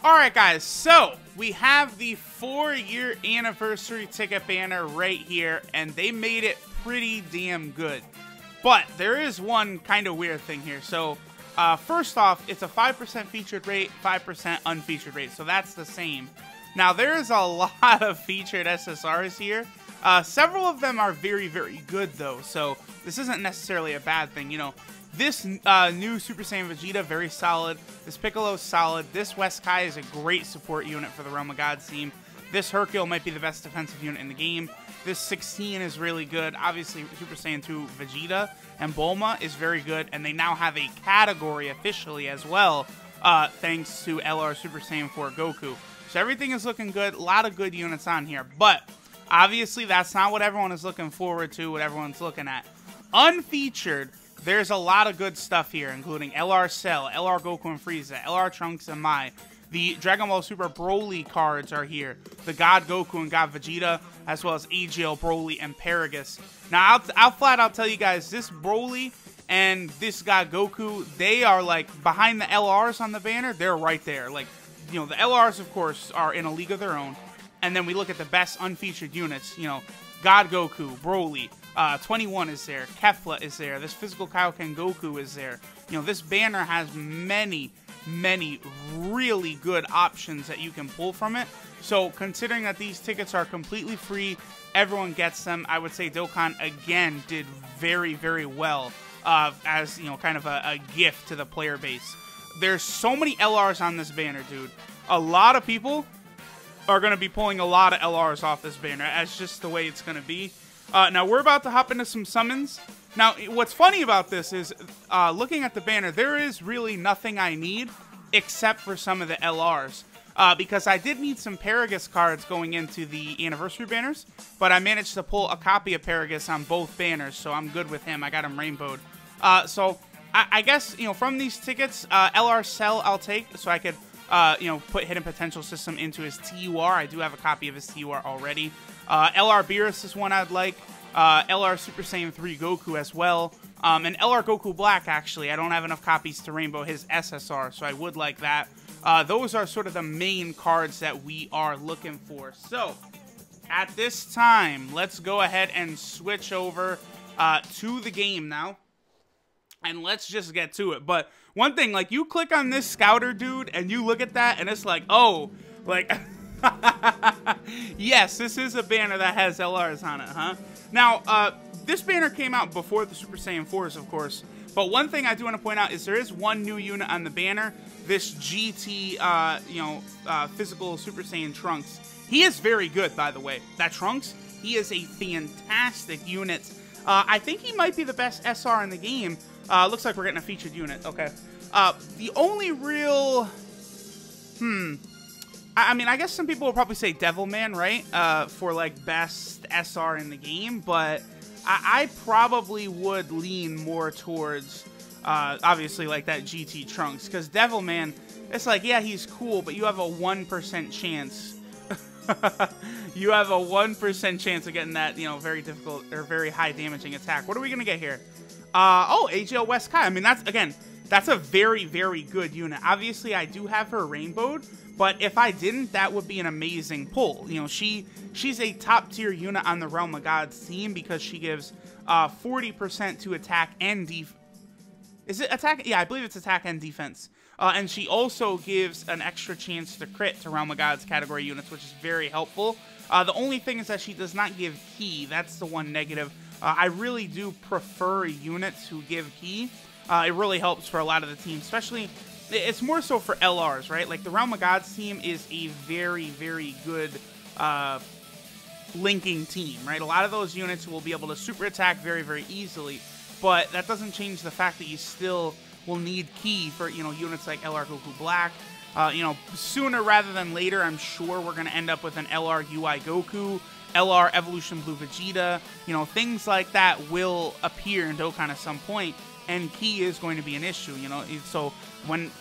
Alright guys, so we have the 4-year anniversary ticket banner right here, and they made it pretty damn good. But there is one kind of weird thing here. So first off, it's a 5% featured rate, 5% unfeatured rate, so that's the same. Now there's a lot of featured SSRs here. Several of them are very, very good though, so this isn't necessarily a bad thing. You know, this new Super Saiyan Vegeta, very solid. This Piccolo's solid. This West Kai is a great support unit for the Realm of Gods team. This Hercule might be the best defensive unit in the game. This 16 is really good. Obviously, Super Saiyan 2 Vegeta and Bulma is very good, and they now have a category officially as well, thanks to LR Super Saiyan 4 Goku. So everything is looking good. A lot of good units on here, but obviously that's not what everyone is looking forward to, what everyone's looking at. Unfeatured, there's a lot of good stuff here, including LR Cell, LR Goku and Frieza, LR Trunks and Mai. The Dragon Ball Super Broly cards are here. The God Goku and God Vegeta, as well as AGL, Broly, and Paragus. Now, I'll flat out tell you guys, this Broly and this God Goku, they are like behind the LRs on the banner. They're right there. Like, you know, the LRs, of course, are in a league of their own. And then we look at the best unfeatured units. You know, God Goku, Broly, 21 is there, Kefla is there, this Physical Kaioken Goku is there. You know, this banner has many really good options that you can pull from it. So considering that these tickets are completely free, everyone gets them, I would say Dokkan again did very well as, you know, kind of a gift to the player base. There's so many LRs on this banner, dude. A lot of people are going to be pulling a lot of LRs off this banner. That's just the way it's going to be. Now, we're about to hop into some summons. Now, what's funny about this is, looking at the banner, there is really nothing I need except for some of the LRs. Because I did need some Paragus cards going into the anniversary banners, but I managed to pull a copy of Paragus on both banners, so I'm good with him. I got him rainbowed. So, I guess, you know, from these tickets, LR Cell I'll take, so I could, you know, put Hidden Potential System into his TUR. I do have a copy of his TUR already. LR Beerus is one I'd like. LR Super Saiyan 3 Goku as well. And LR Goku Black, actually. I don't have enough copies to rainbow his SSR, so I would like that. Those are sort of the main cards that we are looking for. So, at this time, let's go ahead and switch over to the game now. And let's just get to it. But one thing, like, you click on this Scouter dude, and you look at that, and it's like, oh, like... Yes, this is a banner that has LRs on it, huh? Now, this banner came out before the Super Saiyan 4s, of course. But one thing I do want to point out is there is one new unit on the banner. This GT, you know, physical Super Saiyan Trunks. He is very good, by the way. That Trunks, he is a fantastic unit. I think he might be the best SR in the game. Looks like we're getting a featured unit. Okay. The only real... I mean, I guess some people will probably say Devilman, right? For, like, best SR in the game. But I probably would lean more towards, obviously, like, that GT Trunks. Because Devilman, it's like, yeah, he's cool, but you have a 1% chance. You have a 1% chance of getting that, you know, very difficult or very high damaging attack. What are we going to get here? Oh, AGL West Kai. I mean, that's, again, that's a very good unit. Obviously, I do have her rainbowed. But if I didn't, that would be an amazing pull. You know, she's a top-tier unit on the Realm of Gods team because she gives 40% to attack and defense. Is it attack? Yeah, I believe it's attack and defense. And she also gives an extra chance to crit to Realm of Gods category units, which is very helpful. The only thing is that she does not give key. That's the one negative. I really do prefer units who give key. It really helps for a lot of the teams, especially... It's more so for LRs, right? Like, the Realm of Gods team is a very good linking team, right? A lot of those units will be able to super attack very easily, but that doesn't change the fact that you still will need key for, you know, units like LR Goku Black. You know, sooner rather than later, I'm sure we're going to end up with an LR UI Goku, LR Evolution Blue Vegeta. You know, things like that will appear in Dokkan at some point. And key is going to be an issue, you know. So when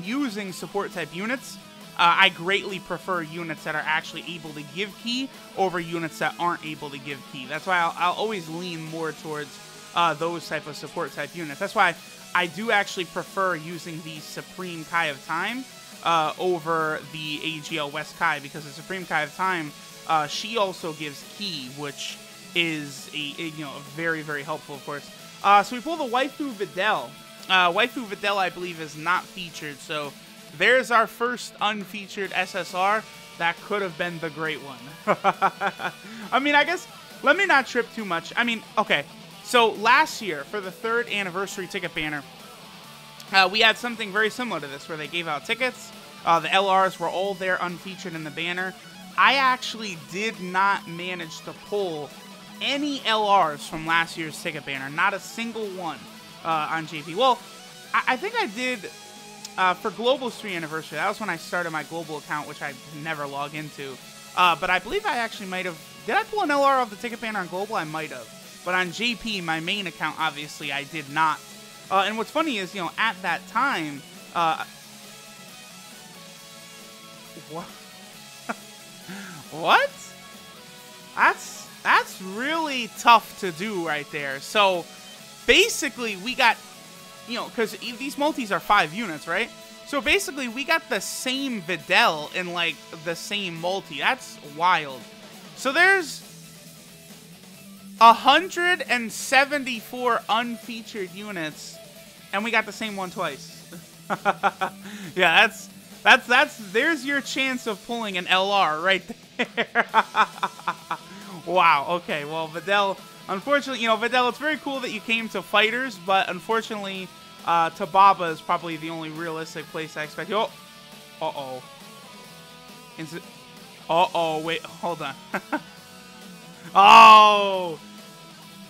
using support type units, I greatly prefer units that are actually able to give key over units that aren't able to give key. That's why I'll always lean more towards those type of support type units. That's why I do actually prefer using the Supreme Kai of Time over the AGL West Kai, because the Supreme Kai of Time, she also gives Ki, which is a very, very helpful, of course. So we pull the Waifu Videl. Waifu Videl, I believe, is not featured, so there's our first unfeatured SSR. That could have been the great one. I mean, I guess, let me not trip too much. I mean, okay, so last year, for the 3rd anniversary ticket banner, we had something very similar to this, where they gave out tickets. The LRs were all there unfeatured in the banner. I actually did not manage to pull any LRs from last year's ticket banner. Not a single one on JP. Well, I think I did for Global's 3 anniversary. That was when I started my Global account, which I never log into. But I believe I actually might have... Did I pull an LR of the ticket banner on Global? I might have. But on JP, my main account, obviously, I did not. And what's funny is, at that time... what? What? That's really tough to do right there. So, basically, we got... because these multis are 5 units, right? So basically, we got the same Videl in, like, the same multi. That's wild. So there's 174 unfeatured units, and we got the same one twice. Yeah, there's your chance of pulling an LR right there. Wow, okay, well, Videl, unfortunately, Videl, it's very cool that you came to Fighters, but unfortunately... Tababa is probably the only realistic place I expect. Oh, uh-oh. Uh-oh, wait, hold on.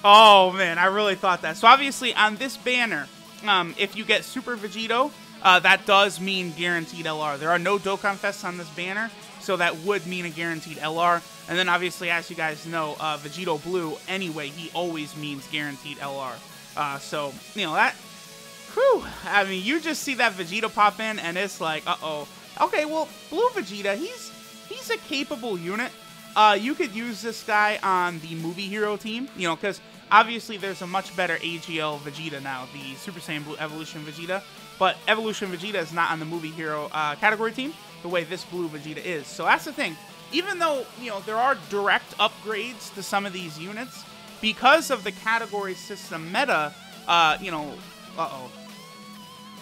Oh, man, I really thought that. So obviously on this banner, if you get Super Vegito, that does mean guaranteed LR. There are no Dokkan Fests on this banner, so that would mean a guaranteed LR. And then obviously, as you guys know, Vegito Blue, anyway, he always means guaranteed LR. So, that... Whew, I mean, you just see that Vegeta pop in, and it's like, uh-oh. Okay, well, Blue Vegeta, he's a capable unit. You could use this guy on the Movie Hero team, because obviously there's a much better AGL Vegeta now, the Super Saiyan Blue Evolution Vegeta, but Evolution Vegeta is not on the Movie Hero category team the way this Blue Vegeta is. So that's the thing. Even though, there are direct upgrades to some of these units, because of the category system meta, uh-oh.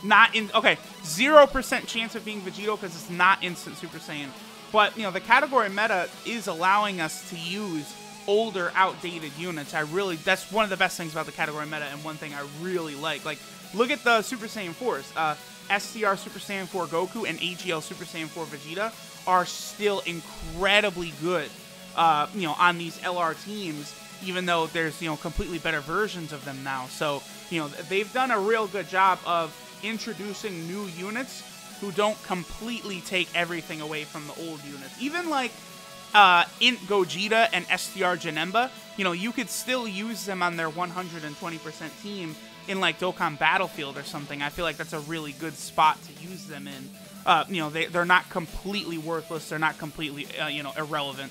Not in... Okay, 0% chance of being Vegito because it's not instant Super Saiyan. But, the category meta is allowing us to use older, outdated units. That's one of the best things about the category meta, and one thing I really like. Like, look at the Super Saiyan 4s. STR Super Saiyan 4 Goku and AGL Super Saiyan 4 Vegeta are still incredibly good, on these LR teams, even though there's, completely better versions of them now. So, they've done a real good job of introducing new units who don't completely take everything away from the old units. Even like Int Gogeta and STR Janemba, you could still use them on their 120% team in like Dokkan Battlefield or something. I feel like that's a really good spot to use them in. They're not completely worthless. They're not completely, irrelevant.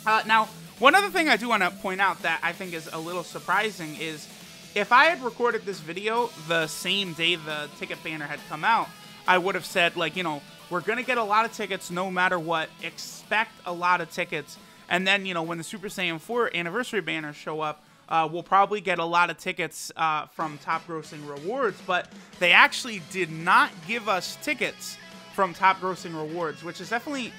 Now, one other thing I do want to point out that I think is a little surprising is if I had recorded this video the same day the ticket banner had come out, I would have said, like, we're going to get a lot of tickets no matter what. Expect a lot of tickets. And then, when the Super Saiyan 4 anniversary banners show up, we'll probably get a lot of tickets from top grossing rewards. But they actually did not give us tickets from top grossing rewards, which is definitely...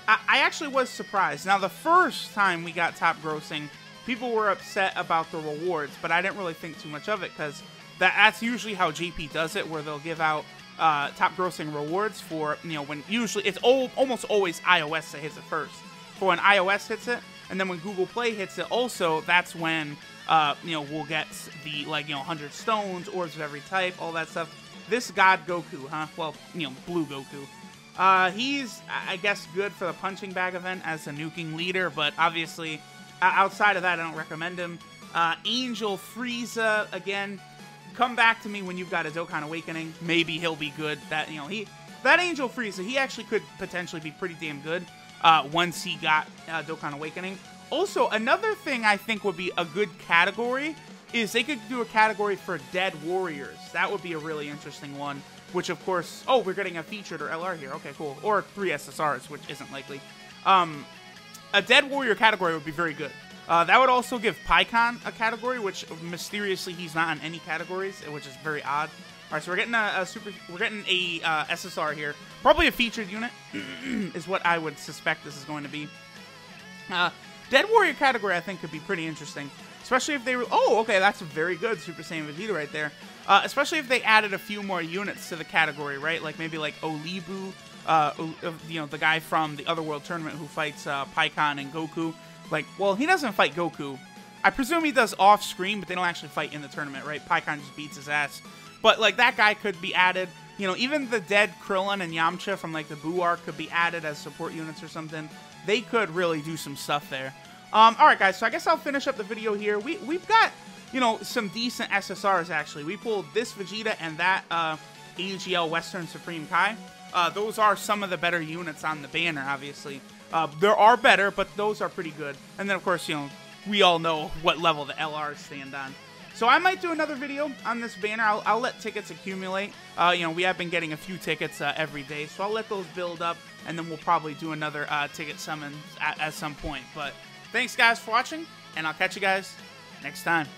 I actually was surprised. Now, the first time we got top grossing, people were upset about the rewards, but I didn't really think too much of it because that's usually how JP does it, where they'll give out top grossing rewards for, when usually it's almost always iOS that hits it first. For when iOS hits it, and then when Google Play hits it also, that's when, we'll get the, 100 stones, orbs of every type, all that stuff. This God Goku, huh? Well, Blue Goku. He's, I guess, good for the punching bag event as a nuking leader, but obviously... outside of that, I don't recommend him. Angel Frieza, again, come back to me when you've got a Dokkan Awakening. Maybe he'll be good. That Angel Frieza, he actually could potentially be pretty damn good once he got Dokkan Awakening. Also, another thing I think would be a good category is they could do a category for dead warriors. That would be a really interesting one. Which, of course, oh, we're getting a featured or LR here. Okay, cool. Or 3 SSRs, which isn't likely. A dead warrior category would be very good. That would also give Pycon a category, which mysteriously he's not in any categories, which is very odd. All right, so we're getting a SSR here, probably a featured unit, is what I would suspect this is going to be. Dead warrior category I think could be pretty interesting, especially if they were. Oh, okay, that's a very good Super Saiyan Vegeta right there. Especially if they added a few more units to the category, right? Like maybe like Olibu, you know, the guy from the Otherworld tournament who fights Pycon and Goku. Like, well, he doesn't fight Goku. I presume he does off screen, but they don't actually fight in the tournament, right? Pycon just beats his ass. But like that guy could be added. You know, even the dead Krillin and Yamcha from like the Buu arc could be added as support units or something. They could really do some stuff there. All right, guys. So I guess I'll finish up the video here. We've got, you know, some decent SSRs, actually. We pulled this Vegeta and that AGL Western Supreme Kai. Those are some of the better units on the banner, obviously. There are better, but those are pretty good. And then, of course, you know, we all know what level the LRs stand on. So I might do another video on this banner. I'll let tickets accumulate. You know, we have been getting a few tickets every day, so I'll let those build up, and then we'll probably do another ticket summon at some point. But thanks, guys, for watching, and I'll catch you guys next time.